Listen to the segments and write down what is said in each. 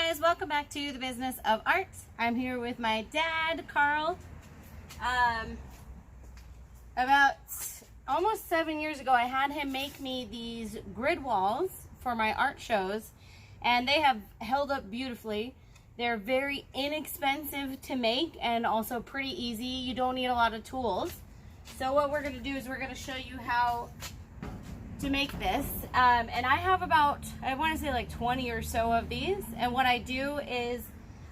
guys, welcome back to the Business of Art. I'm here with my dad, Carl. About almost 7 years ago, I had him make me these grid walls for my art shows, and they have held up beautifully. They're very inexpensive to make and also pretty easy. You don't need a lot of tools. So what we're going to do is we're going to show you how to make this. And I have about, I want to say like 20 or so of these. And what I do is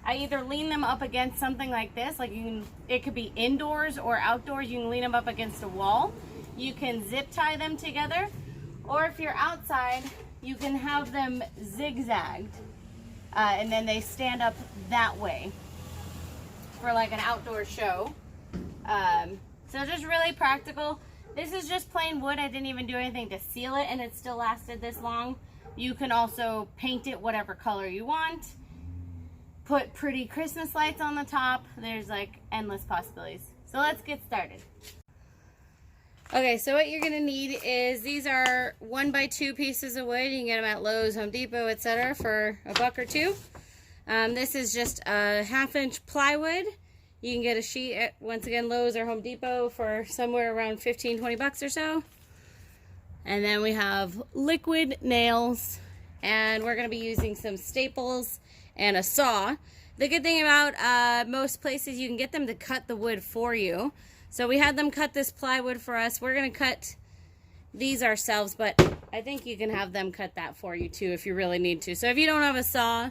I either lean them up against something like this, like it could be indoors or outdoors. You can lean them up against a wall. You can zip tie them together. Or if you're outside, you can have them zigzagged. And then they stand up that way for like an outdoor show. So just really practical. This is just plain wood. I didn't even do anything to seal it and it still lasted this long. You can also paint it whatever color you want. Put pretty Christmas lights on the top. There's like endless possibilities. So let's get started. Okay, so what you're gonna need is, these are 1x2 pieces of wood. You can get them at Lowe's, Home Depot, etc. for $1 or $2. This is just a 1/2-inch plywood. You can get a sheet at, once again, Lowe's or Home Depot for somewhere around 15-20 bucks or so. And then we have liquid nails, and we're gonna be using some staples and a saw. The good thing about most places, you can get them to cut the wood for you. So we had them cut this plywood for us. We're gonna cut these ourselves, but I think you can have them cut that for you too if you really need to. So if you don't have a saw,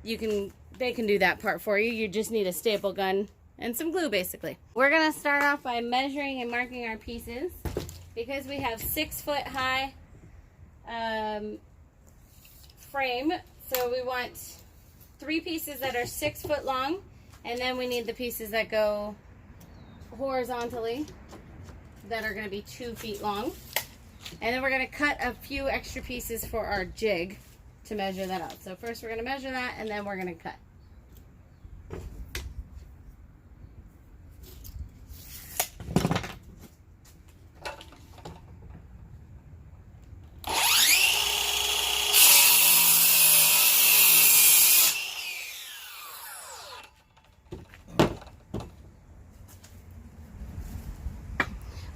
they can do that part for you. You just need a staple gun and some glue, basically. We're gonna start off by measuring and marking our pieces. Because we have 6-foot high frame, so we want 3 pieces that are 6 foot long, and then we need the pieces that go horizontally that are going to be 2 feet long. And then we're going to cut a few extra pieces for our jig to measure that out. So first we're going to measure that, and then we're going to cut.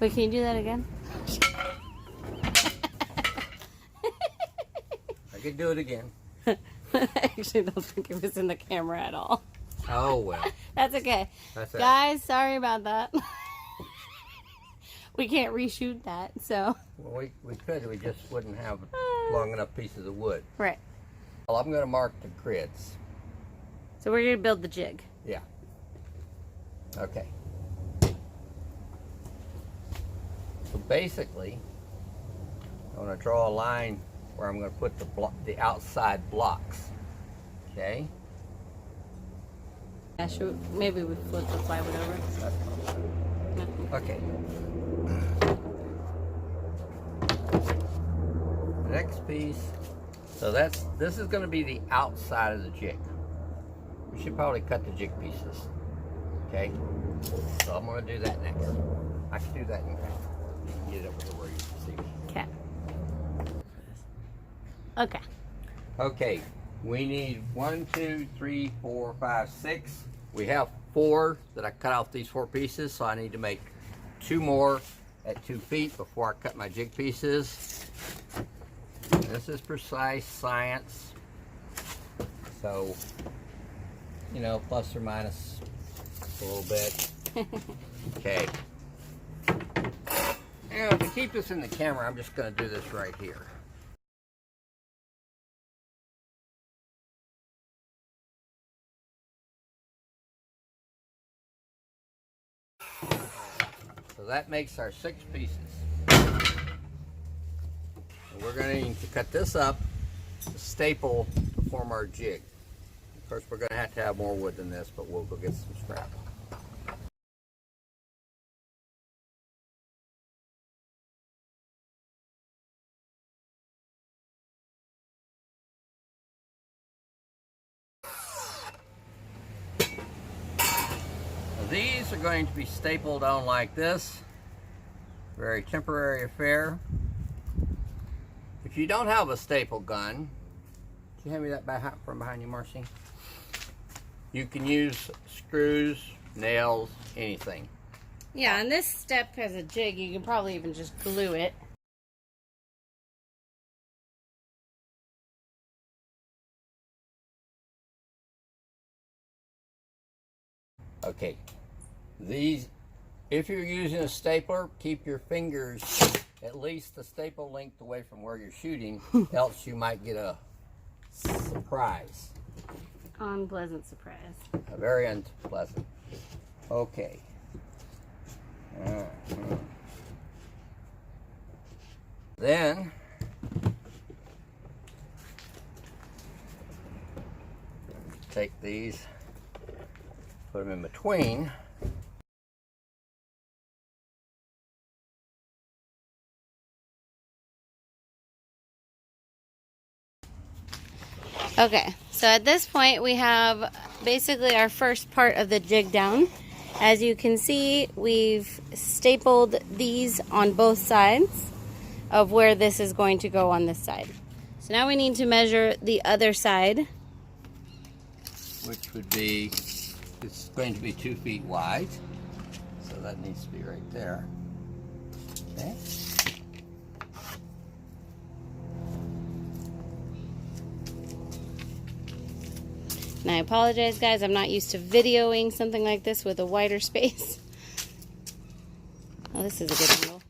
Wait, can you do that again? I could do it again. I actually don't think it was in the camera at all. Oh, well. That's okay. That's it. Guys, sorry about that. We can't reshoot that, so. Well, we could, we just wouldn't have long enough pieces of wood. Right. Well, I'm going to mark the grids. So we're going to build the jig. Yeah. Okay. So basically, I'm going to draw a line where I'm going to put the outside blocks. Okay? Yeah, maybe we flip the plywood over. That's No. okay. The next piece. So this is going to be the outside of the jig. We should probably cut the jig pieces. Okay? So I'm going to do that next. I can do that in camera. You can get it over to where you can see me. Okay. Okay. Okay, we need 1, 2, 3, 4, 5, 6. We have 4 that I cut off these 4 pieces, so I need to make 2 more at 2 feet before I cut my jig pieces. This is precise science, so you know, plus or minus a little bit. Okay. Now, to keep this in the camera, I'm just going to do this right here. So that makes our 6 pieces. And we're going to need to cut this up to staple to form our jig. Of course, we're going to have more wood than this, but we'll go get some scrap. These are going to be stapled on like this. Very temporary affair. If you don't have a staple gun, you hand me that from behind you, Marcy? You can use screws, nails, anything. Yeah, and this step has a jig. You can probably even just glue it. Okay, these, if you're using a stapler, keep your fingers at least the staple length away from where you're shooting, else you might get a surprise. Unpleasant surprise. A very unpleasant. Okay. Then take these, put them in between. Okay, so at this point we have basically our first part of the jig down. As you can see, we've stapled these on both sides of where this is going to go on this side. So now we need to measure the other side. Which would be, it's going to be 2 feet wide. So that needs to be right there. Okay. And I apologize, guys, I'm not used to videoing something like this with a wider space. Oh, this is a good angle.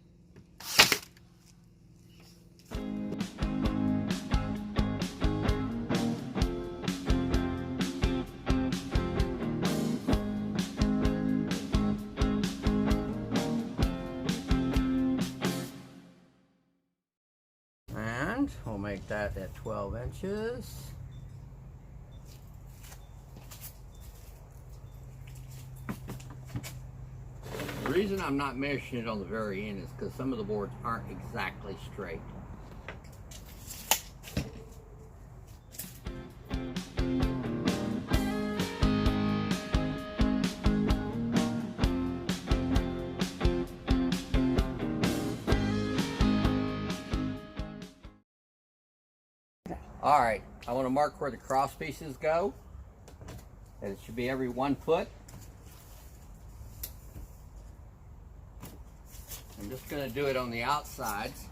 And we'll make that at 12 inches. The reason I'm not measuring it on the very end is because some of the boards aren't exactly straight. All right, I want to mark where the cross pieces go. And it should be every 1 foot. I'm just going to do it on the outsides,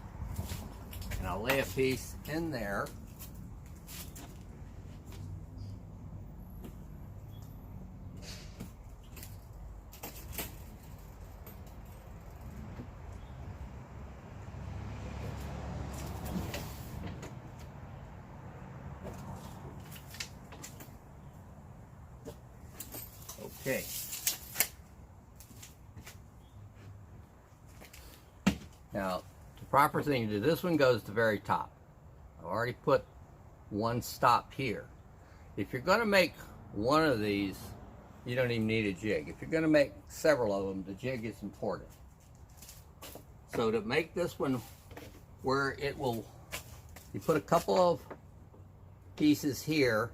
and I'll lay a piece in there. Okay. Now, the proper thing to do, this one goes to the very top. I've already put one stop here. If you're going to make one of these, you don't even need a jig. If you're going to make several of them, the jig is important. So to make this one where it will, you put a couple of pieces here,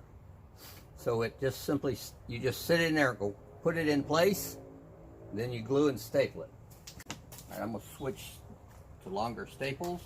so it just simply, you just sit in there, go put it in place, then you glue and staple it. All right, I'm going to switch to longer staples.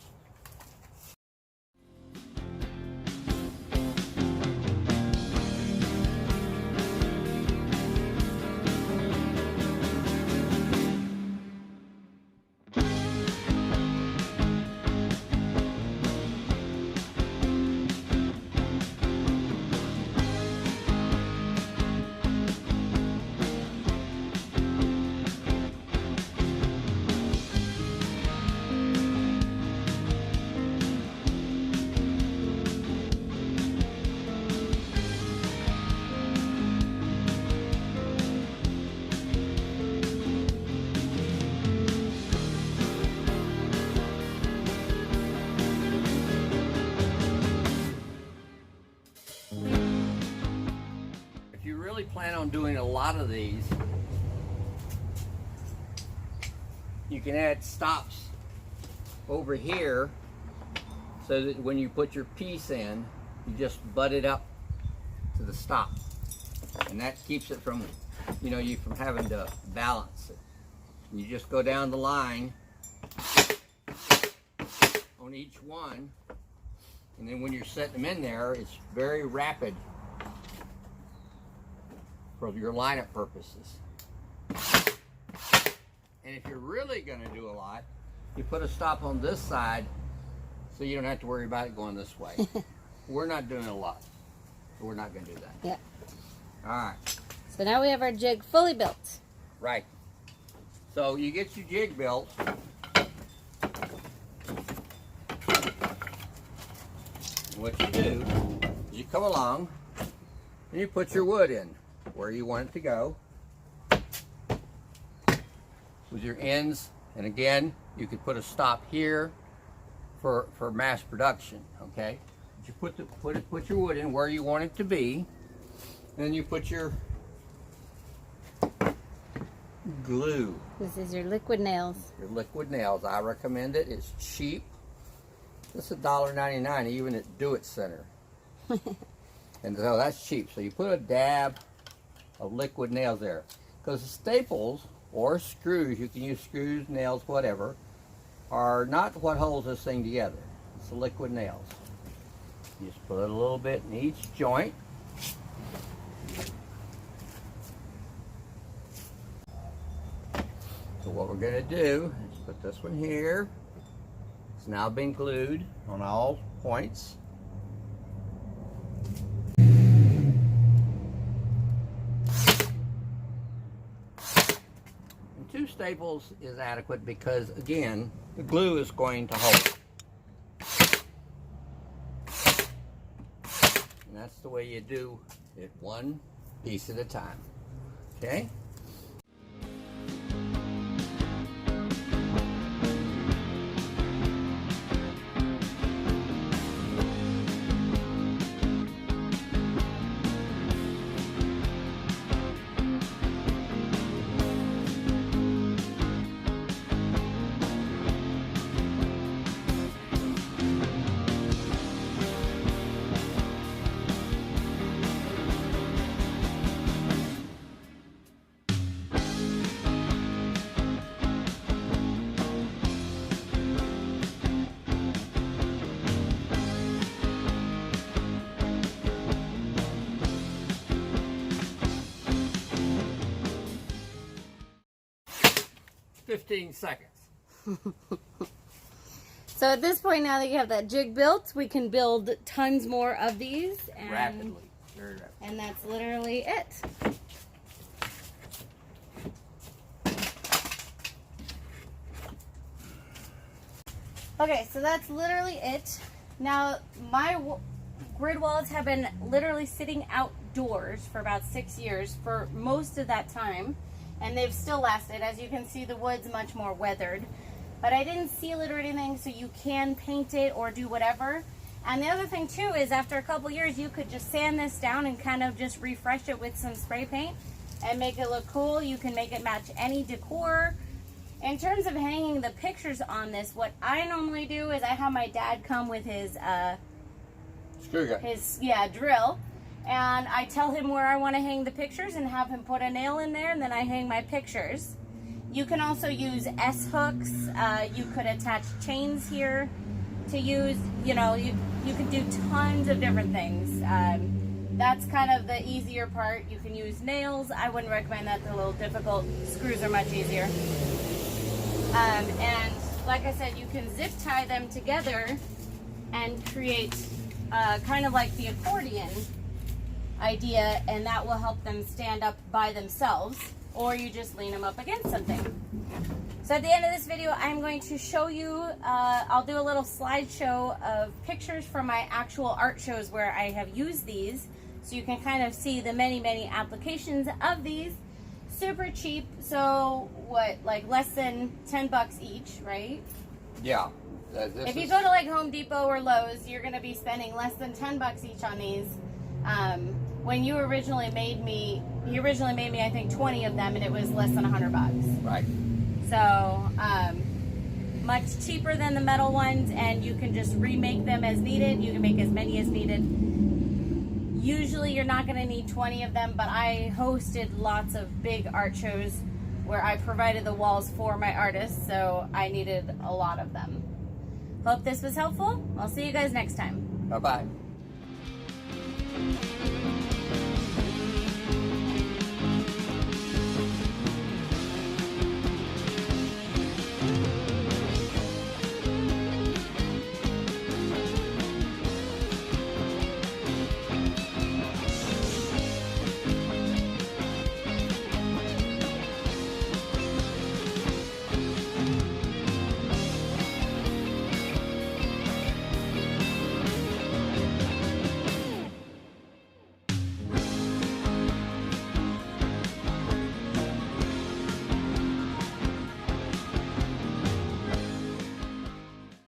Plan on doing a lot of these, you can add stops over here so that when you put your piece in, you just butt it up to the stop, and that keeps it from, you know, you from having to balance it. You just go down the line on each one And then when you're setting them in there, it's very rapid for your lineup purposes. And if you're really going to do a lot, you put a stop on this side so you don't have to worry about it going this way. We're not doing a lot, so we're not going to do that. Yeah. All right. So now we have our jig fully built. Right. So you get your jig built. And what you do is you come along and you put your wood in where you want it to go with your ends. And again, you could put a stop here for mass production. Okay. But you put your wood in where you want it to be. Then you put your glue. This is your liquid nails. Your liquid nails. I recommend it. It's cheap. It's $1.99 even at Do It Center. And so that's cheap. So you put a dab of liquid nails there. Because the staples or screws, you can use screws, nails, whatever, are not what holds this thing together. It's the liquid nails. You just put a little bit in each joint. So what we're going to do is put this one here. It's now been glued on all points. And 2 staples is adequate because, again, the glue is going to hold. And that's the way you do it, one piece at a time. Okay? "15 seconds. So at this point, now that you have that jig built, we can build tons more of these. And, Rapidly. Very rapidly. And that's literally it. Okay, so that's literally it. Now, my grid walls have been literally sitting outdoors for about 6 years for most of that time. And they've still lasted. As you can see, the wood's much more weathered. But I didn't seal it or anything, so you can paint it or do whatever. And the other thing too is after a couple years, you could just sand this down and kind of just refresh it with some spray paint and make it look cool. You can make it match any decor. In terms of hanging the pictures on this, what I normally do is I have my dad come with his Screw gun. drill. And I tell him where I want to hang the pictures and have him put a nail in there, and then I hang my pictures. You can also use S-hooks. You could attach chains here to use. You know, you can do tons of different things. That's kind of the easier part. You can use nails. I wouldn't recommend that. They're a little difficult. Screws are much easier. And like I said, you can zip tie them together and create kind of like the accordion idea, and that will help them stand up by themselves, or you just lean them up against something. So at the end of this video, I'm going to show you, I'll do a little slideshow of pictures from my actual art shows where I have used these, so you can kind of see the many applications of these. Super cheap, so what, like less than 10 bucks each, right? Yeah. If you go to like Home Depot or Lowe's, you're going to be spending less than 10 bucks each on these. When you originally made me, he originally made me, I think, 20 of them, and it was less than 100 bucks. Right. So, much cheaper than the metal ones, and you can just remake them as needed. You can make as many as needed. Usually you're not going to need 20 of them, but I hosted lots of big art shows where I provided the walls for my artists, so I needed a lot of them. Hope this was helpful. I'll see you guys next time. Bye-bye.